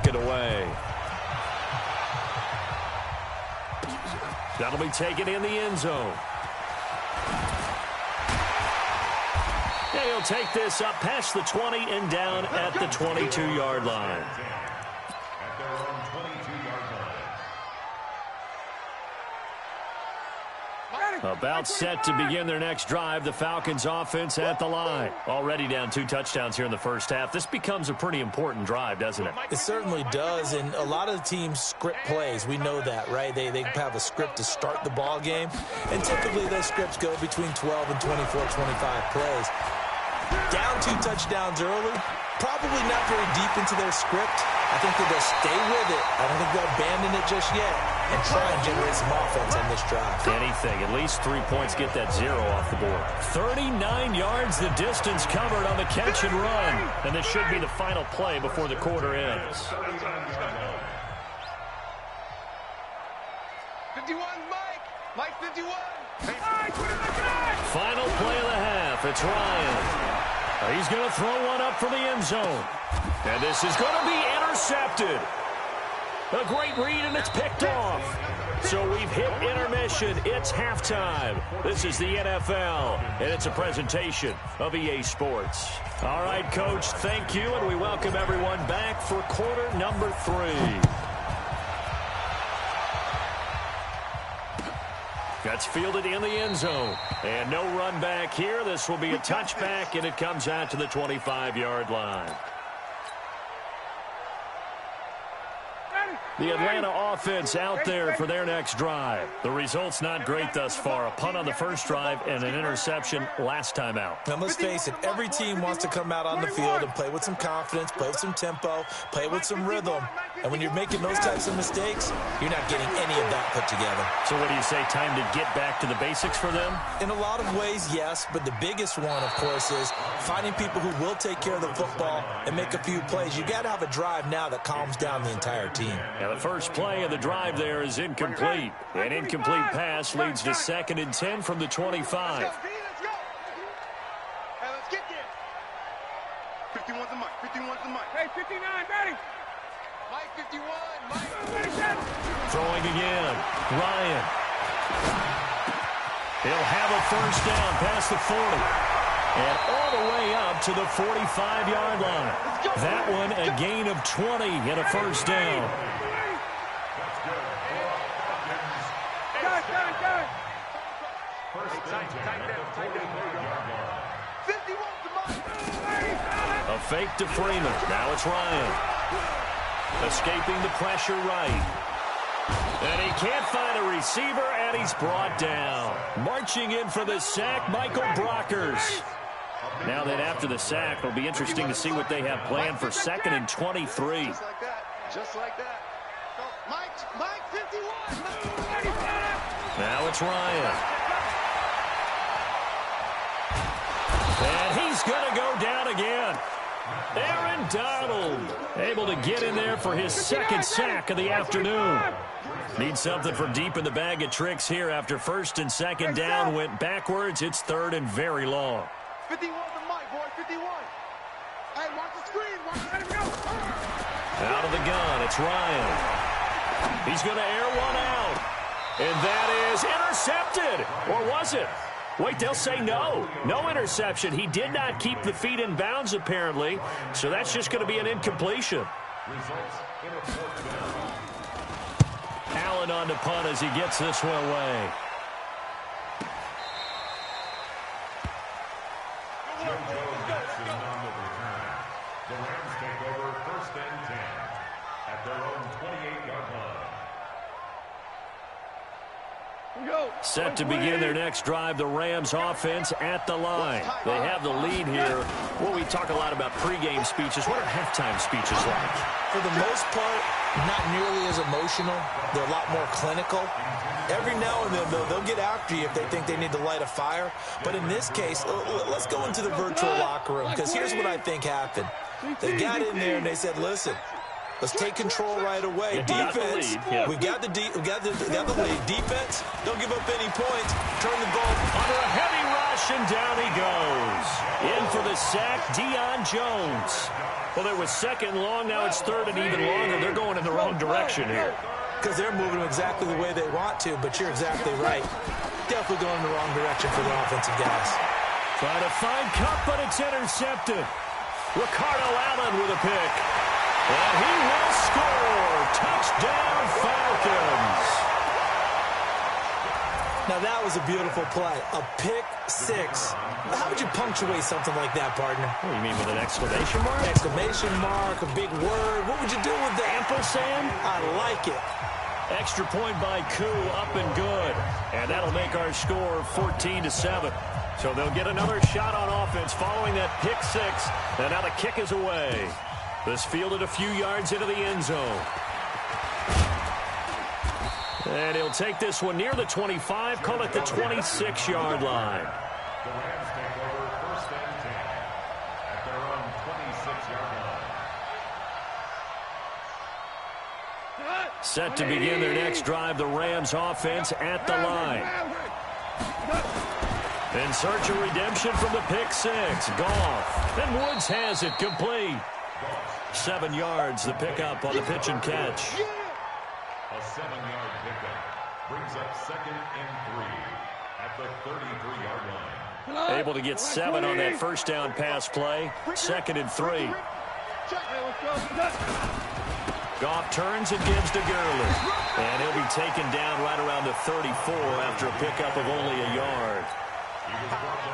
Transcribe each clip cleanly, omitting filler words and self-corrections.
kick it away. That'll be taken in the end zone. And he'll take this up past the 20 and down at the 22-yard line. About set to begin their next drive, the Falcons offense at the line. Already down 2 touchdowns here in the first half. This becomes a pretty important drive, doesn't it? It certainly does, and a lot of the teams script plays. We know that, right? They have a script to start the ball game, and typically those scripts go between 12 and 24, 25 plays. Down 2 touchdowns early, probably not very deep into their script. I think that they'll stay with it. I don't think they'll abandon it just yet and try and generate some offense on this drive. Anything. At least 3 points, get that 0 off the board. 39 yards the distance covered on the catch and run. And this should be the final play before the quarter ends. 51, Mike. Mike 51. Final play of the half. It's Ryan. He's going to throw one up for the end zone. And this is going to be intercepted. A great read, and it's picked off. So we've hit intermission. It's halftime. This is the NFL, and it's a presentation of EA Sports. All right, Coach, thank you, and we welcome everyone back for quarter number 3. That's fielded in the end zone. And no run back here. This will be a touchback, and it comes out to the 25-yard line. The Atlanta offense out there for their next drive. The result's not great thus far. A punt on the first drive and an interception last time out. Now, let's face it, every team wants to come out on the field and play with some confidence, play with some tempo, play with some rhythm. And when you're making those types of mistakes, you're not getting any of that put together. So what do you say, time to get back to the basics for them? In a lot of ways, yes. But the biggest one, of course, is finding people who will take care of the football and make a few plays. You got to have a drive now that calms down the entire team. Now, the first play of the drive there is incomplete. An incomplete pass leads to 2nd and 10 from the 25. Let's go. Hey, let's get there. 51's the mic. 51's the mic. Hey, 59, ready. Mike 51. Mike. Throwing again. Ryan. He'll have a first down past the 40. And all the way up to the 45-yard line. That one a gain of 20 and a first down. A fake to Freeman. Now it's Ryan. Escaping the pressure right. And he can't find a receiver, and he's brought down. Marching in for the sack, Michael Brockers. Now that after the sack, it'll be interesting to see what they have planned for 2nd and 23. Just like that. Just like that. Mike 51. Now it's Ryan. And he's going to go down again. Aaron Donald able to get in there for his 2nd sack of the afternoon. Needs something from deep in the bag of tricks here after 1st and 2nd down went backwards. It's 3rd and very long. 51 the mic, boy. 51. Hey, watch the screen. Let him go. Out of the gun, it's Ryan. He's going to air one out. And that is intercepted. Or was it? Wait, they'll say no. No interception. He did not keep the feet in bounds, apparently. So that's just going to be an incompletion. Allen on the punt as he gets this one away. The Rams take over 1st and 10 at their own 28-yard line. Set to begin their next drive, the Rams offense at the line. They have the lead here. Well, we talk a lot about pregame speeches. What are halftime speeches like? For the most part, not nearly as emotional. They're a lot more clinical. Every now and then, they'll get after you if they think they need to light a fire. But in this case, let's go into the virtual locker room, because here's what I think happened. They got in there and they said, listen, let's take control right away. Defense, we got the lead. Defense, don't give up any points. Turn the ball under a heavy rush, and down he goes. In for the sack, Deion Jones. Well, it was second and long. Now it's third and even longer. They're going in the wrong direction here. Because they're moving exactly the way they want to, but you're exactly right. Definitely going in the wrong direction for the offensive guys. Trying to find Cup, but it's intercepted. Ricardo Allen with a pick. And he will score. Touchdown, Falcons. Now, that was a beautiful play. A pick six. How would you punctuate something like that, partner? What do you mean, with an exclamation mark? Exclamation mark, a big word. What would you do with that? Ampersand? I like it. Extra point by Koo, up and good. And that'll make our score 14-7. So they'll get another shot on offense following that pick six. And now the kick is away. This fielded a few yards into the end zone. And he'll take this one near the 25, call it the 26-yard line. The Rams take over first and 10 at their own 26-yard line. Set to begin their next drive, the Rams offense at the line. In search of redemption from the pick six. Goff. And Woods has it complete. 7 yards, the pickup on the pitch and catch. A 7-yard pickup brings up second and 3 at the 33-yard line. Able to get 7 on that first down pass play. Second and 3. Goff turns and gives to Gurley. And he'll be taken down right around the 34 after a pickup of only a yard.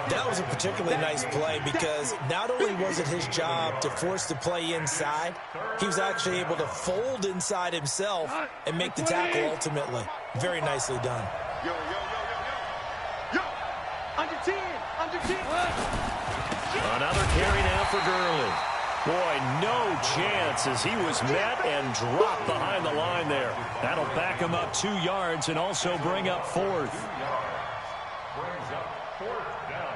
That was a particularly nice play because not only was it his job to force the play inside, he was actually able to fold inside himself and make the tackle ultimately. Very nicely done. Yo, yo, yo, yo, yo. Yo, under 10, under 10. Another carry now for Gurley. Boy, no chance as he was met and dropped behind the line there. That'll back him up 2 yards and also bring up fourth. Brings up fourth down.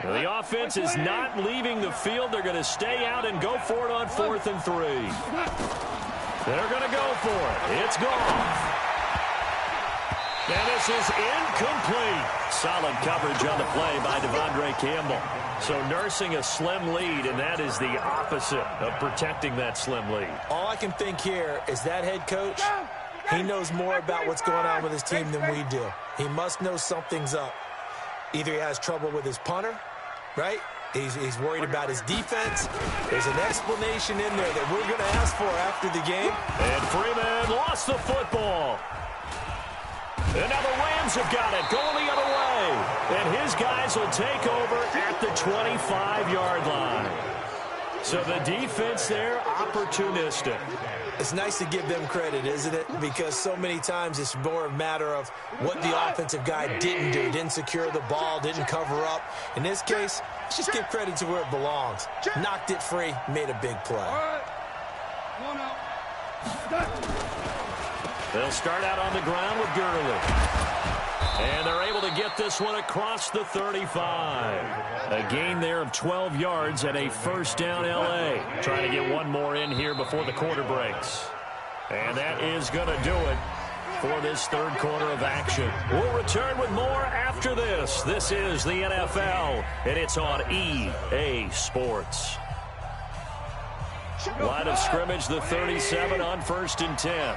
The offense is not leaving the field. They're going to stay out and go for it on 4th and 3. They're going to go for it. It's gone. And this is incomplete. Solid coverage on the play by Devondre Campbell. So nursing a slim lead, and that is the opposite of protecting that slim lead. All I can think here is that head coach, he knows more about what's going on with his team than we do. He must know something's up. Either he has trouble with his punter, right? He's worried about his defense. There's an explanation in there that we're going to ask for after the game. And Freeman lost the football. And now the Rams have got it, going the other way. And his guys will take over at the 25-yard line. So the defense there, opportunistic. It's nice to give them credit, isn't it? Because so many times it's more a matter of what the offensive guy didn't do. Didn't secure the ball, didn't cover up. In this case, let's just give credit to where it belongs. Knocked it free, made a big play. They'll start out on the ground with Gurley. And they're able to get this one across the 35. A gain there of 12 yards and a first down L.A. Trying to get one more in here before the quarter breaks. And that is going to do it for this third quarter of action. We'll return with more after this. This is the NFL, and it's on EA Sports. Line of scrimmage, the 37 on 1st and 10.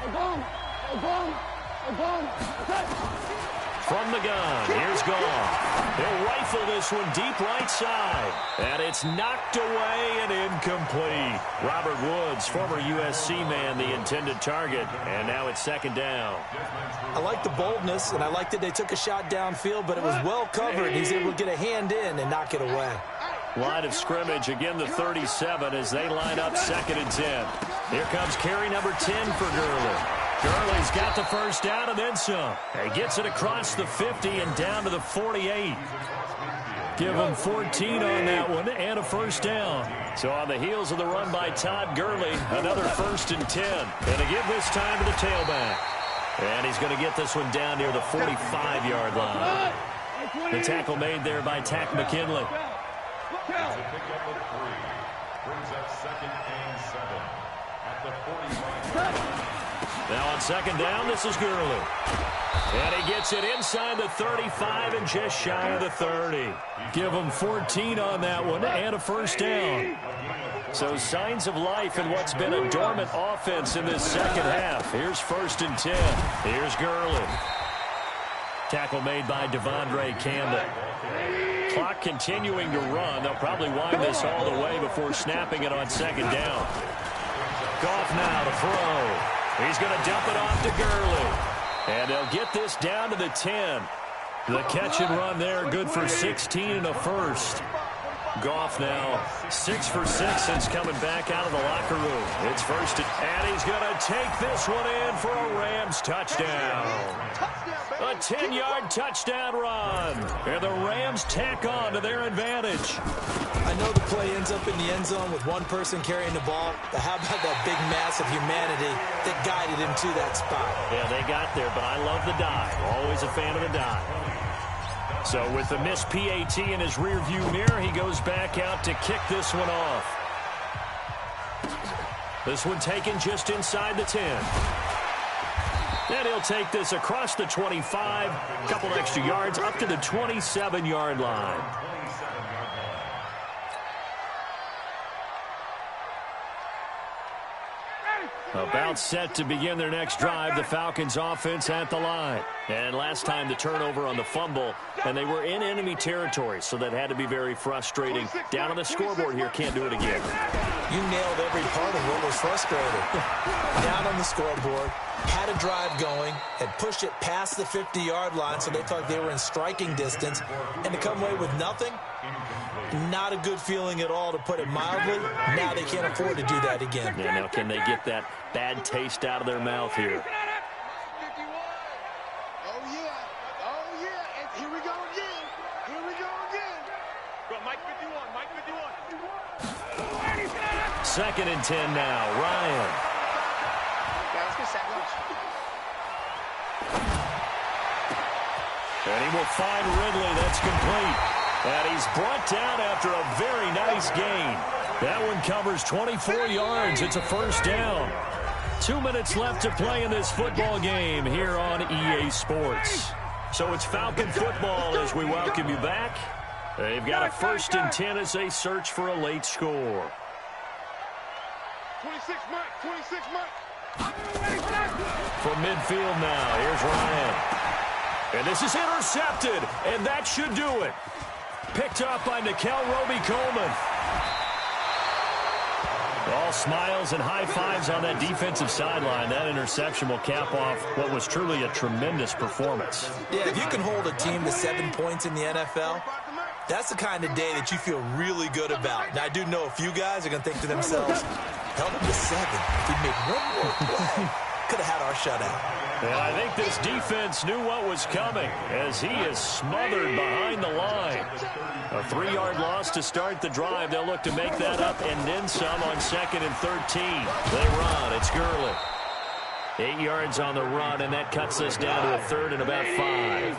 From the gun, here's Goff. He'll rifle this one deep right side. And it's knocked away and incomplete. Robert Woods, former USC man, the intended target. And now it's second down. I like the boldness, and I like that they took a shot downfield, but it was well covered. He's able to get a hand in and knock it away. Line of scrimmage, again the 37 as they line up 2nd and 10. Here comes carry number 10 for Gurley. Gurley's got the first down and then some. He gets it across the 50 and down to the 48. Give him 14 on that one and a first down. So on the heels of the run by Todd Gurley, another 1st and 10. And to give this time to the tailback. And he's going to get this one down near the 45-yard line. The tackle made there by Tack McKinley. It's a pickup of 3. Brings up 2nd and 7 at the 45-yard line. Now on second down, this is Gurley. And he gets it inside the 35 and just shy of the 30. Give him 14 on that one and a first down. So signs of life in what's been a dormant offense in this second half. Here's 1st and 10. Here's Gurley. Tackle made by Devondre Campbell. Clock continuing to run. They'll probably wind this all the way before snapping it on second down. Goff now to throw. He's going to dump it off to Gurley. And they'll get this down to the 10. The catch and run there, good for 16 and a first. Goff now 6 for 6 since coming back out of the locker room. It's 1st and he's going to take this one in for a Rams touchdown. A 10-yard touchdown run. And the Rams tack on to their advantage. I know the play ends up in the end zone with one person carrying the ball, but how about that big mass of humanity that guided him to that spot? Yeah, they got there, but I love the dive. Always a fan of the dive. So with the missed PAT in his rearview mirror, he goes back out to kick this one off. This one taken just inside the 10. And he'll take this across the 25, a couple extra yards up to the 27-yard line. About set to begin their next drive, the Falcons offense at the line. And last time the turnover on the fumble, and they were in enemy territory, so that had to be very frustrating. Down on the scoreboard here, can't do it again. You nailed every part of what was frustrating. Down on the scoreboard, had a drive going, had pushed it past the 50-yard line, so they thought they were in striking distance, and to come away with nothing, not a good feeling at all, to put it mildly. Now they can't afford to do that again. Yeah, now can they get that bad taste out of their mouth here? Oh, yeah. Oh, yeah. And here we go again. Here we go again. Go, Mike 51. Mike 51. 2nd and 10 now. Ryan. Let's get sack lunch. And he will find Ridley. That's complete. And he's brought down after a very nice gain. That one covers 24 yards. It's a first down. 2 minutes left to play in this football game here on EA Sports. So it's Falcon football as we welcome you back. They've got a 1st and 10 as they search for a late score. 26 Mike. 26 Mike. From midfield now, here's Ryan. And this is intercepted, and that should do it. Picked up by Nickel Roby-Coleman. All smiles and high fives on that defensive sideline. That interception will cap off what was truly a tremendous performance. Yeah, if you can hold a team to 7 points in the NFL, that's the kind of day that you feel really good about. Now, I do know a few guys are going to think to themselves, held them to 7. If we made one more play, could have had our shutout. And I think this defense knew what was coming as he is smothered behind the line. A 3-yard loss to start the drive. They'll look to make that up and then some on 2nd and 13. They run. It's Gurley. 8 yards on the run, and that cuts us down to a 3rd and about 5.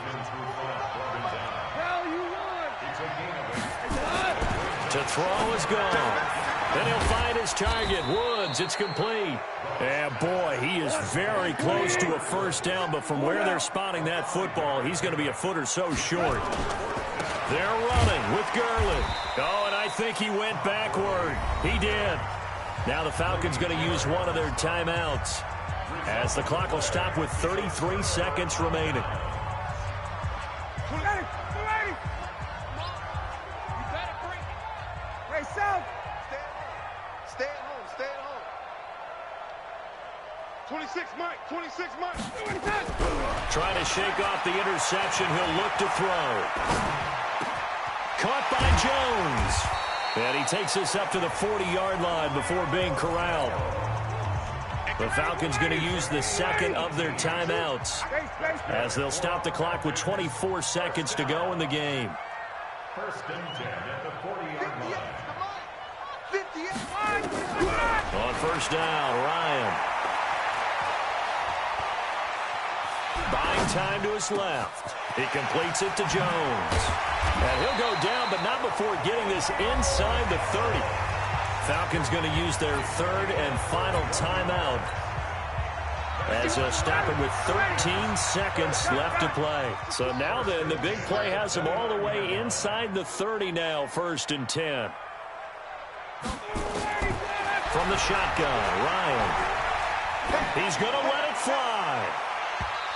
To throw is gone. Then he'll find his target, Woods. It's complete. And boy, he is very close to a first down, but from where they're spotting that football, he's going to be a foot or so short. They're running with Gurley. Oh, and I think he went backward. He did. Now the Falcons going to use one of their timeouts as the clock will stop with 33 seconds remaining. Stay at home. Stay at home. 26 Mike. 26 Mike. Trying to shake off the interception. He'll look to throw. Caught by Jones. And he takes us up to the 40-yard line before being corralled. The Falcons going to use the 2nd of their timeouts as they'll stop the clock with 24 seconds to go in the game. 1st and 10 at the 40-yard line. On first down, Ryan. Buying time to his left. He completes it to Jones. And he'll go down, but not before getting this inside the 30. Falcons going to use their 3rd and final timeout as they'll stop it with 13 seconds left to play. So now then, the big play has them all the way inside the 30 now, 1st and 10. From the shotgun, Ryan. He's going to let it fly.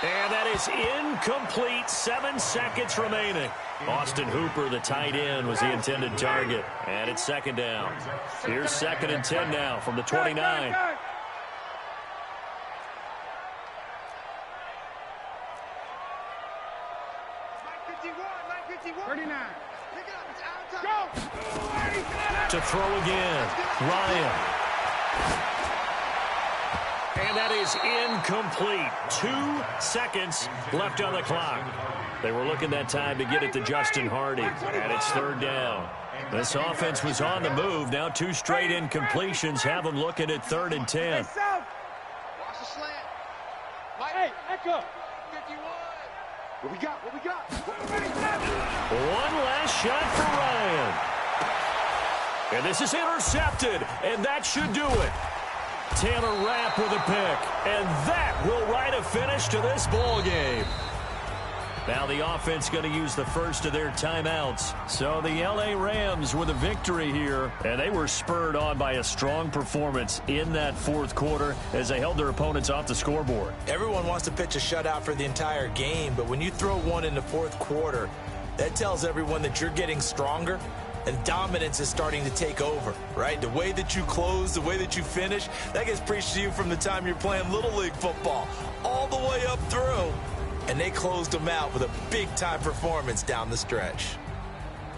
And that is incomplete. 7 seconds remaining. Austin Hooper, the tight end, was the intended target. And it's 2nd down. Here's 2nd and 10 now from the 29. To throw again, Ryan. And that is incomplete. 2 seconds left on the clock. They were looking that time to get it to Justin Hardy. And it's 3rd down. This offense was on the move. Now 2 straight incompletions have them looking at 3rd and 10. Watch the slant. Hey, Echo. 51. What we got? What we got? One last shot for Ryan. And this is intercepted, and that should do it. Taylor Rapp with a pick, and that will write a finish to this ball game. Now the offense going to use the first of their timeouts. So the L.A. Rams with a victory here, and they were spurred on by a strong performance in that 4th quarter as they held their opponents off the scoreboard. Everyone wants to pitch a shutout for the entire game, but when you throw one in the 4th quarter, that tells everyone that you're getting stronger and dominance is starting to take over, right? The way that you close, the way that you finish, that gets preached to you from the time you're playing Little League football all the way up through. And they closed them out with a big-time performance down the stretch.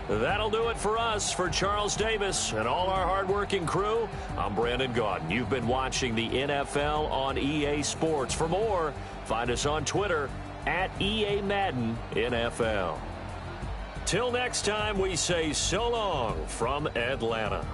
That'll do it for us. For Charles Davis and all our hardworking crew, I'm Brandon Gaudin. You've been watching the NFL on EA Sports. For more, find us on Twitter at EA Madden NFL. Till next time, we say so long from Atlanta.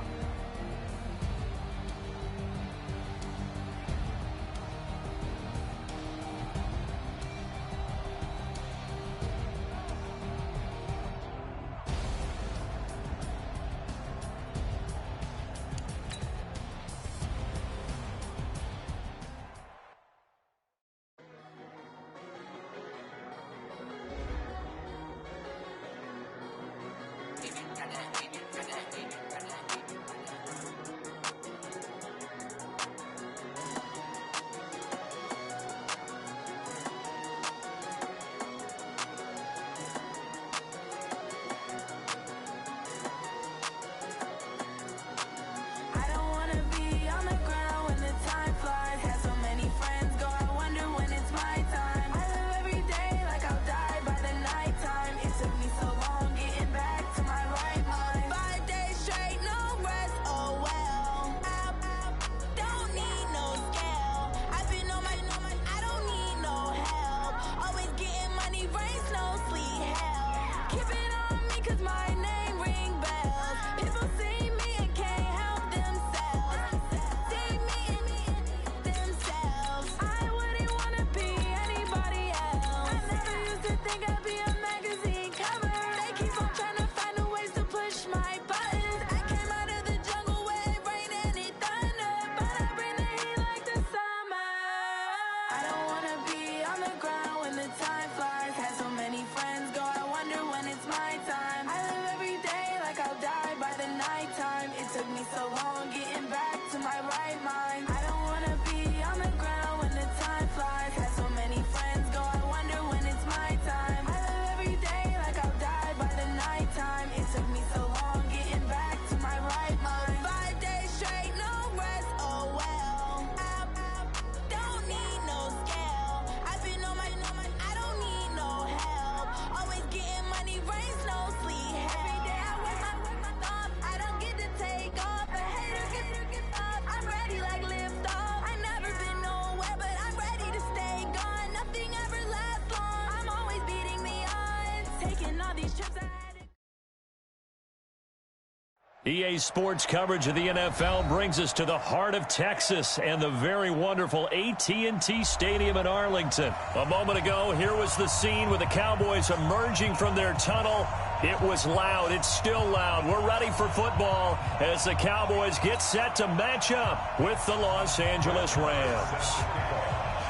EA Sports coverage of the NFL brings us to the heart of Texas and the very wonderful AT&T Stadium in Arlington. A moment ago, here was the scene with the Cowboys emerging from their tunnel. It was loud. It's still loud. We're ready for football as the Cowboys get set to match up with the Los Angeles Rams.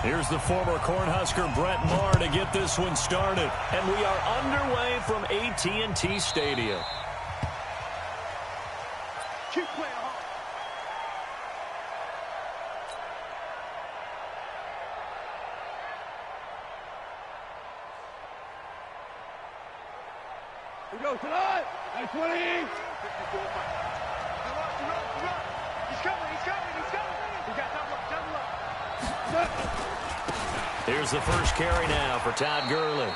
Here's the former Cornhusker Brett Maher to get this one started. And we are underway from AT&T Stadium. Keep playing hard. Here we go, tonight. Nice 20. 54. He's coming, he's coming, he's coming. He got double up. Here's the first carry now for Todd Gurley.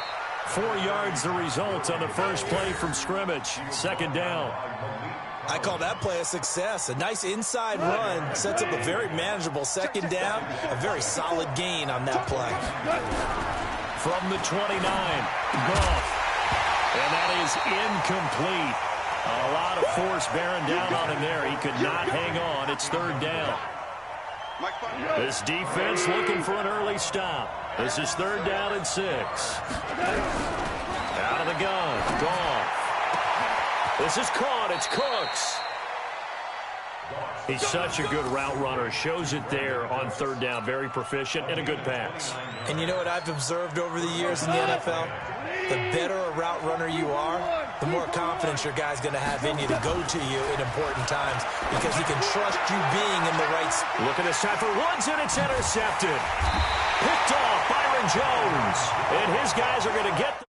4 yards the result on the first play from scrimmage. Second down. I call that play a success. A nice inside run sets up a very manageable second down. A very solid gain on that play. From the 29, Goff. And that is incomplete. A lot of force bearing down on him there. He could not hang on. It's third down. This defense looking for an early stop. This is third down and 6. Out of the gun. Goff. This is caught. It's Cooks. He's such a good route runner. Shows it there on third down. Very proficient and a good pass. And you know what I've observed over the years in the NFL? The better a route runner you are, the more confidence your guy's going to have in you to go to you in important times because he can trust you being in the right spot. Look at this time for Woods, and it's intercepted. Picked off Byron Jones. And his guys are going to get